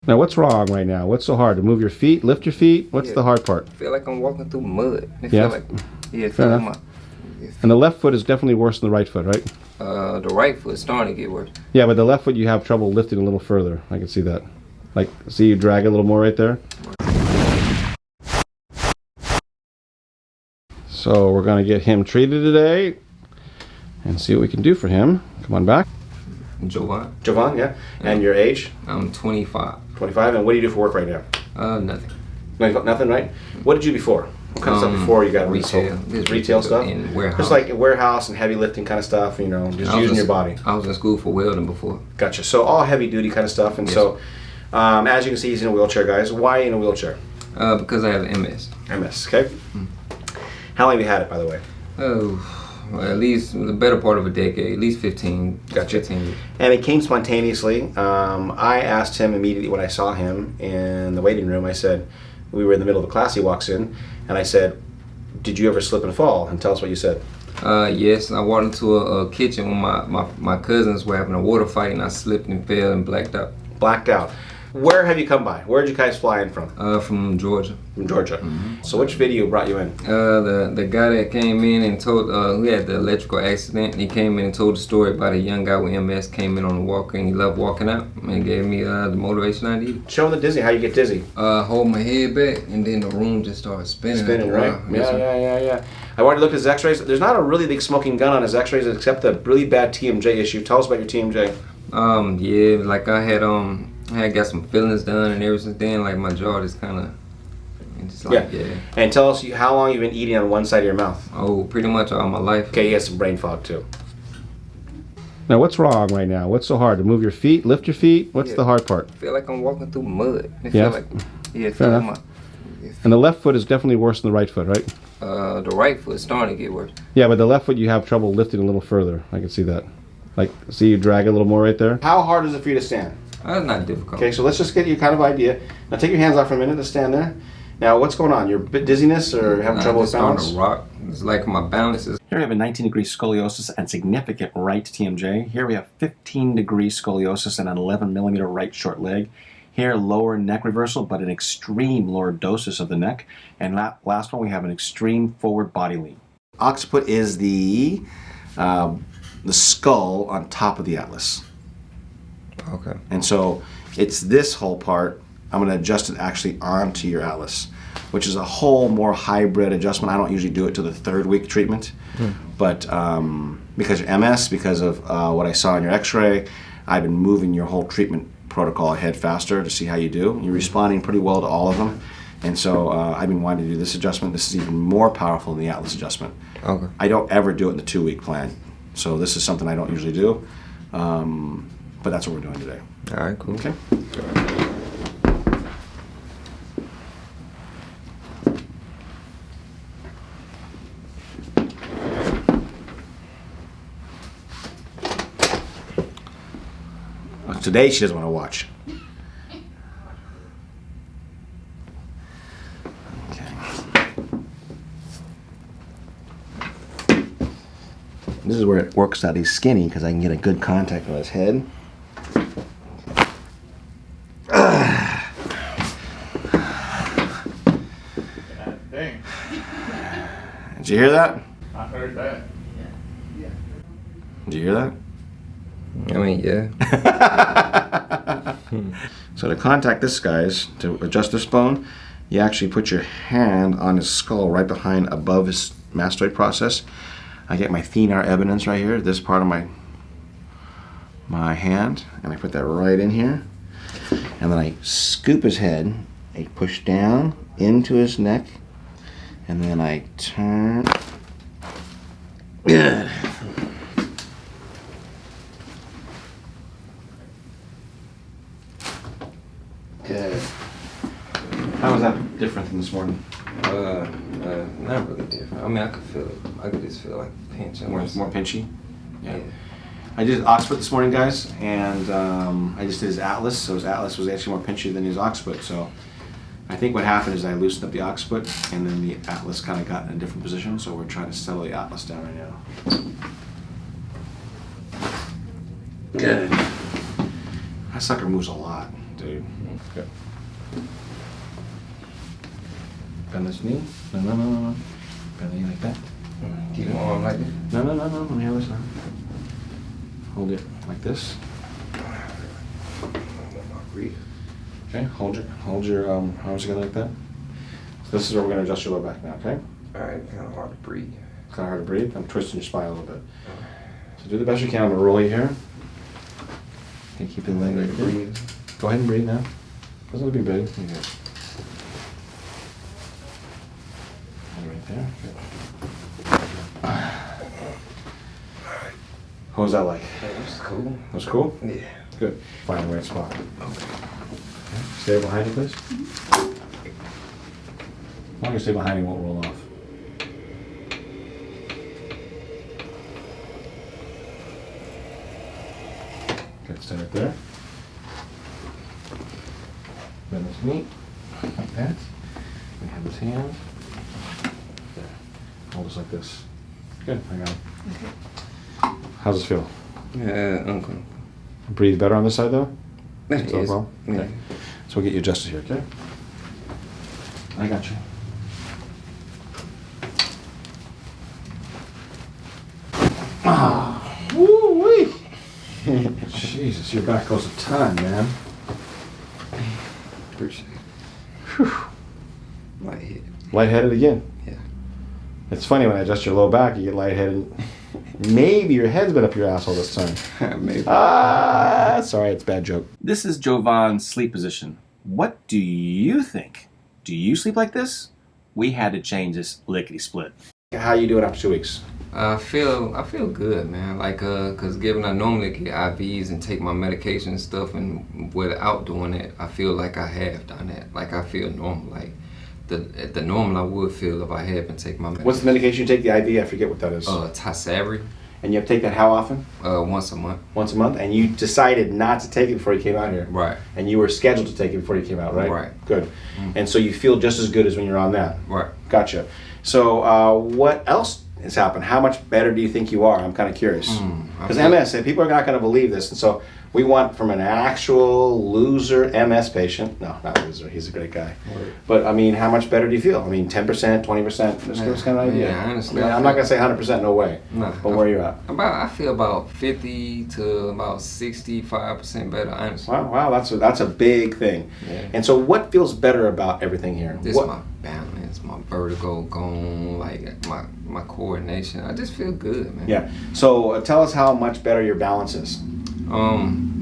Now, what's wrong right now? What's so hard? To move your feet, lift your feet? What's the hard part? I feel like I'm walking through mud. Yeah? Fair enough. And the left foot is definitely worse than the right foot, right? The right foot's starting to get worse. Yeah, but the left foot you have trouble lifting a little further. I can see that. Like, see you drag a little more right there? So we're going to get him treated today and see what we can do for him. Come on back. Jovan. Jovan, yeah. And your age? I'm 25. 25. And what do you do for work right now? Nothing. Nothing, right? What did you before? What kind of stuff before you got retail? Retail stuff? In warehouse. Just like warehouse and heavy lifting kind of stuff, you know, just using your body. I was in school for welding before. Gotcha. So all heavy duty kind of stuff. And so, as you can see, he's in a wheelchair, guys. Why in a wheelchair? Because I have MS. MS, okay. How long have you had it, by the way? Oh, well, at least the better part of a decade, at least 15. Gotcha. 15 years. And it came spontaneously. I asked him immediately when I saw him in the waiting room. I said, we were in the middle of a class, he walks in, and I said, did you ever slip and fall? And tell us what you said. Yes, I walked into a kitchen when my cousins were having a water fight, and I slipped and fell and blacked out. Blacked out. Where have you come by? Where did you guys fly in from? From Georgia. From Georgia. So which video brought you in? The guy that came in and told, who had the electrical accident, he came in and told the story about a young guy with MS came in on the walker and he loved walking out and gave me the motivation I needed. Show him the dizzy, how you get dizzy. Hold my head back and then the room just started spinning. Spinning, right? Yeah. I've already looked at his x-rays. There's not a really big smoking gun on his x-rays except the really bad TMJ issue. Tell us about your TMJ. Yeah, like I had got some fillings done and ever since then, like my jaw just kind of, yeah. And tell us how long you've been eating on one side of your mouth. Oh, pretty much all my life. Okay, you had some brain fog too. Now, what's wrong right now? What's so hard? To move your feet, lift your feet? What's the hard part? I feel like I'm walking through mud. Fair enough. And the left foot is definitely worse than the right foot, right? The right foot's starting to get worse. Yeah, but the left foot you have trouble lifting a little further. I can see that. Like, see you drag a little more right there? How hard is it for you to stand? That's not difficult. Okay, so let's just get you kind of idea. Now take your hands off for a minute to stand there. Now, what's going on? You're a bit dizziness or having trouble with balance? On a rock. It's like my balance is... Here we have a 19-degree scoliosis and significant right TMJ. Here we have 15-degree scoliosis and an 11-millimeter right short leg. Here, lower neck reversal, but an extreme lordosis of the neck. And last one, we have an extreme forward body lean. Occiput is the skull on top of the atlas. Okay. And so it's this whole part. I'm going to adjust it actually onto your atlas, which is a whole more hybrid adjustment. I don't usually do it to the 3rd week treatment, but because of MS, because of what I saw in your x-ray, I've been moving your whole treatment protocol ahead faster to see how you do. You're responding pretty well to all of them. And so I've been wanting to do this adjustment. This is even more powerful than the atlas adjustment. Okay. I don't ever do it in the 2-week plan. So this is something I don't usually do. But that's what we're doing today. All right, cool. Okay. Today she doesn't want to watch. Okay. This is where it works that he's skinny because I can get a good contact on his head. Dang. Did you hear that? I heard that. Did you hear that? I mean, yeah. So to contact this, guys, to adjust this bone, you actually put your hand on his skull right behind above his mastoid process. I get my thenar evidence right here, this part of my hand, and I put that right in here. And then I scoop his head, I push down into his neck, and then I turn. Good. Good. How was that different than this morning? Not really different. I mean, I could feel it. I could just feel like pinching. More pinchy? Yeah. I did Occiput this morning, guys, and I just did his atlas. So his atlas was actually more pinchy than his Occiput. So I think what happened is I loosened up the Occiput, and then the atlas kind of got in a different position. So we're trying to settle the atlas down right now. Good. That sucker moves a lot, dude. Good. Bend this knee. No. Bend the knee like that. Keep my arm like this. No. On the other side. Hold it like this. Breathe. Okay. Hold your arms together like that. So this is where we're going to adjust your lower back now. Okay. All right, kind of hard to breathe. Kind of hard to breathe. I'm twisting your spine a little bit. So do the best you can. I'm gonna roll you here. Okay, keep the leg right there. Go ahead and breathe now. Doesn't look too big. Yeah. Right there. Good. What was that like? That was cool. That was cool? Yeah. Good. Find the right spot. Okay. Stay behind you, please. As long as you stay behind, you won't roll off. Okay, stay right there. Bend this knee, like that. We have his hand. There. Hold us like this. Good, I got it. Okay. How's this feel? Yeah, uncomfortable. Breathe better on this side though? That Still is. well? Yeah. Okay. So we'll get you adjusted here, okay? I got you. Ah, woo-wee. Jesus, your back goes a ton, man. Appreciate it. Whew. Lightheaded. Lightheaded again. Yeah. It's funny when I adjust your low back, you get lightheaded. Maybe your head's been up your asshole this time. Maybe. Sorry, it's a bad joke. This is Jovan's sleep position. What do you think? Do you sleep like this? We had to change this lickety-split. How you doing after 2 weeks? I feel good, man. Like, cause given I normally get IVs and take my medication and stuff, and without doing it, I feel like I have done that. Like I feel normal. Like the normal I would feel if I had been taking my medication. What's the medication you take? The IV? I forget what that is. Tysabri. And you have to take that how often? Once a month. Once a month? And you decided not to take it before you came out here? Right. And you were scheduled to take it before you came out, right? Right. Good. Mm-hmm. And so you feel just as good as when you're on that? Right. Gotcha. So what else has happened? How much better do you think you are? I'm kind of curious. Because MS, and people are not going to believe this, and so we want from an actual loser MS patient, no, not loser, he's a great guy. Right. But I mean, how much better do you feel? I mean, 10%, 20%, just give us kind of an idea. Yeah, honestly. I'm not going to say 100%, no way. No. But where are you at? I feel about 50 to about 65% better, honestly. Wow, that's a big thing. Yeah. And so what feels better about everything here? My balance, my vertigo gone, like my coordination. I just feel good, man. Yeah. So tell us how much better your balance is.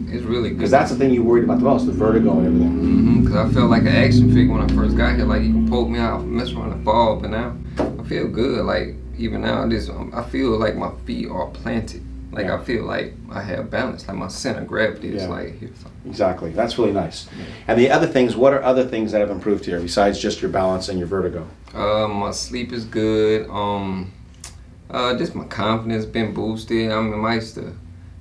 It's really good. Because that's the thing you worried about the most, the vertigo and everything. Because I felt like an action figure when I first got here. Like, you can poke me out, mess around and fall. But now, I feel good. Like, even now, I feel like my feet are planted. Like, I feel like I have balance. Like, my center of gravity is like here. Exactly. That's really nice. Yeah. And the other things, what are other things that have improved here besides just your balance and your vertigo? My sleep is good. Just my confidence been boosted. I mean, I used to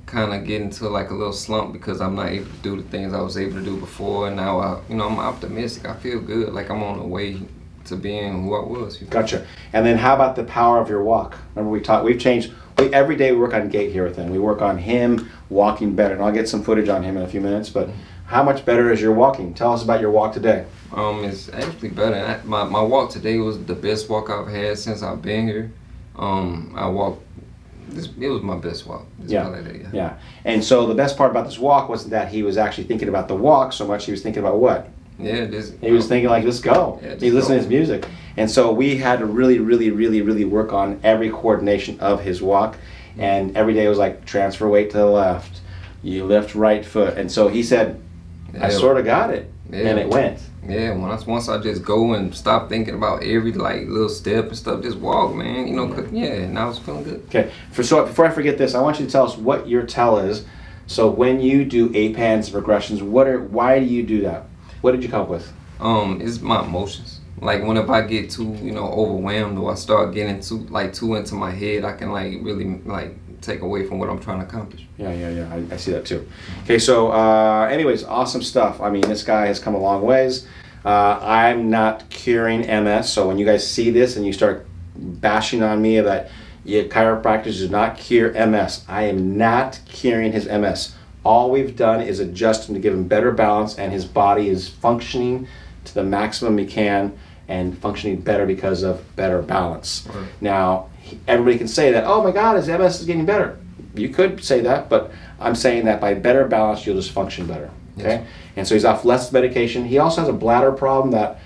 kind of get into like a little slump because I'm not able to do the things I was able to do before, and now I'm optimistic. I feel good, like I'm on the way to being who I was. Gotcha. And then how about the power of your walk? Remember we've changed. Every day we work on gait here with him. We work on him walking better, and I'll get some footage on him in a few minutes. But how much better is your walking? Tell us about your walk today. It's actually better. My walk today was the best walk I've had since I've been here. I walked. It was my best walk. Yeah. And so the best part about this walk wasn't that he was actually thinking about the walk so much. He was thinking about what? Yeah, he was thinking like, let's go. Yeah, he listened to his music. And so we had to really work on every coordination of his walk. And every day it was like, transfer weight to the left. You lift right foot. And so he said, I sort of got it. Yeah. And it went. Yeah, once I just go and stop thinking about every like little step and stuff, just walk, man. And I was feeling good. Okay. So before I forget this, I want you to tell us what your tell is. So when you do APANs and regressions, why do you do that? What did you come up with? It's my emotions. Like whenever I get too, overwhelmed, or I start getting too into my head, I can like really like take away from what I'm trying to accomplish. Yeah. I see that too. Okay, so anyways, awesome stuff. I mean, this guy has come a long ways. I'm not curing MS, so when you guys see this and you start bashing on me that chiropractors do not cure MS, I am not curing his MS. All we've done is adjust him to give him better balance, and his body is functioning to the maximum he can and functioning better because of better balance. Right. Now, everybody can say that, oh my God, his MS is getting better. You could say that, but I'm saying that by better balance, you'll just function better. Okay? Yes. And so he's off less medication. He also has a bladder problem that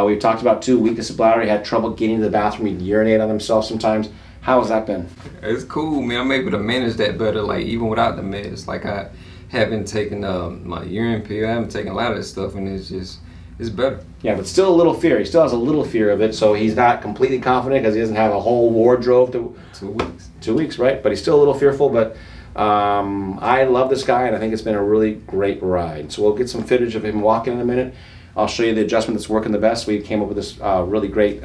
we've talked about too, weakness of bladder. He had trouble getting to the bathroom. He'd urinate on himself sometimes. How has that been? It's cool, man. I'm able to manage that better, like even without the meds. Like I haven't taken my urine pill. I haven't taken a lot of that stuff, and it's better. Yeah, but still a little fear. He still has a little fear of it, so he's not completely confident because he doesn't have a whole wardrobe to 2 weeks. 2 weeks, right? But he's still a little fearful, but I love this guy, and I think it's been a really great ride. So we'll get some footage of him walking in a minute. I'll show you the adjustment that's working the best. We came up with this really great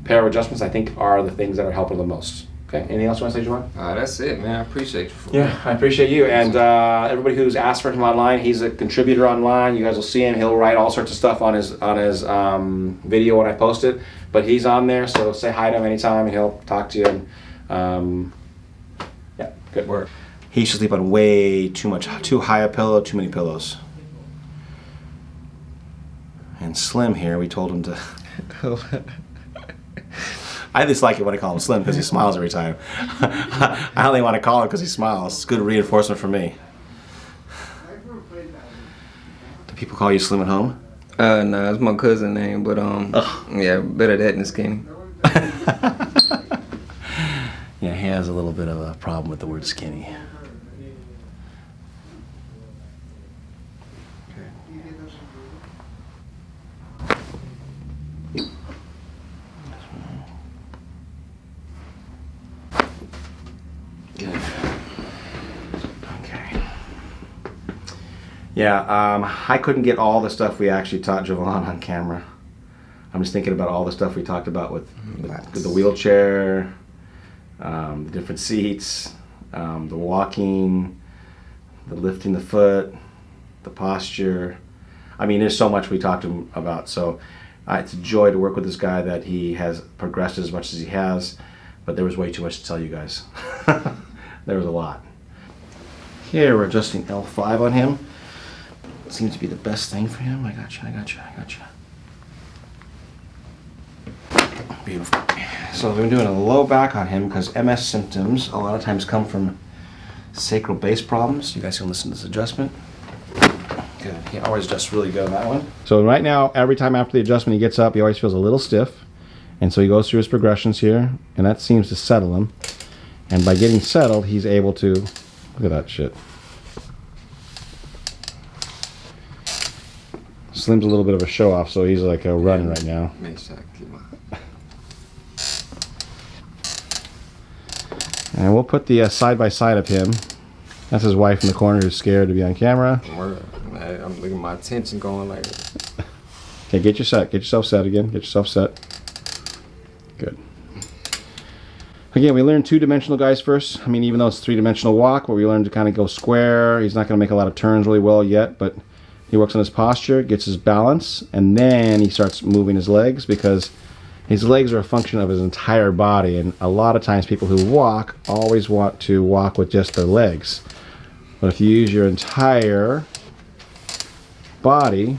pair of adjustments I think are the things that are helping the most. Okay, anything else you want to say, Javon? That's it, man. I appreciate you. Yeah, I appreciate you. And everybody who's asked for him online, he's a contributor online. You guys will see him. He'll write all sorts of stuff on his video when I post it. But he's on there, so say hi to him anytime, and he'll talk to you. And yeah, good work. He used to sleep on way too high a pillow, too many pillows. And Slim here, we told him to... I just like it when I call him Slim because he smiles every time. I only want to call him because he smiles. It's good reinforcement for me. Do people call you Slim at home? Nah, it's my cousin's name, but yeah, better that than Skinny. Yeah, he has a little bit of a problem with the word skinny. Yeah, I couldn't get all the stuff we actually taught Javon on camera. I'm just thinking about all the stuff we talked about with the wheelchair, the different seats, the walking, the lifting the foot, the posture. I mean, there's so much we talked to him about. So it's a joy to work with this guy that he has progressed as much as he has, but there was way too much to tell you guys. There was a lot. Here we're adjusting L5 on him. Seems to be the best thing for him. I got you. Beautiful. So we've been doing a low back on him because MS symptoms a lot of times come from sacral base problems. You guys can listen to this adjustment. Good. He always adjusts really good on that one. So right now, every time after the adjustment he gets up, he always feels a little stiff. And so he goes through his progressions here, and that seems to settle him. And by getting settled, he's able to, look at that shit. Slim's a little bit of a show off, so he's like running right now. Make sure I keep my... And we'll put the side by side of him. That's his wife in the corner who's scared to be on camera. I'm looking at my attention going like... Okay, get yourself set again. Get yourself set. Good. Again, we learned two-dimensional guys first. I mean, even though it's three-dimensional walk, but we learned to kind of go square. He's not going to make a lot of turns really well yet, but he works on his posture, gets his balance, and then he starts moving his legs because his legs are a function of his entire body. And a lot of times people who walk always want to walk with just their legs. But if you use your entire body,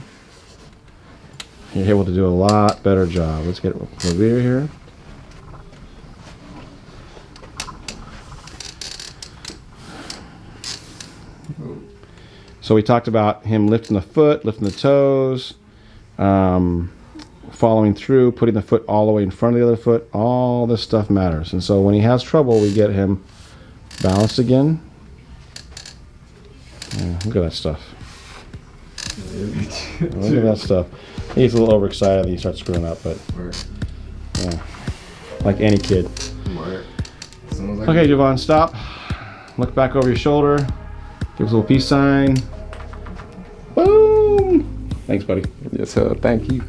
you're able to do a lot better job. Let's get Revere here. So we talked about him lifting the foot, lifting the toes, following through, putting the foot all the way in front of the other foot. All this stuff matters. And so when he has trouble, we get him balanced again. Yeah, look at that stuff. Look at that stuff. He gets a little overexcited and he starts screwing up, but yeah, like any kid. Okay, Javon, stop. Look back over your shoulder. Give us a little peace sign. Boom! Thanks, buddy. Yes, sir. Thank you.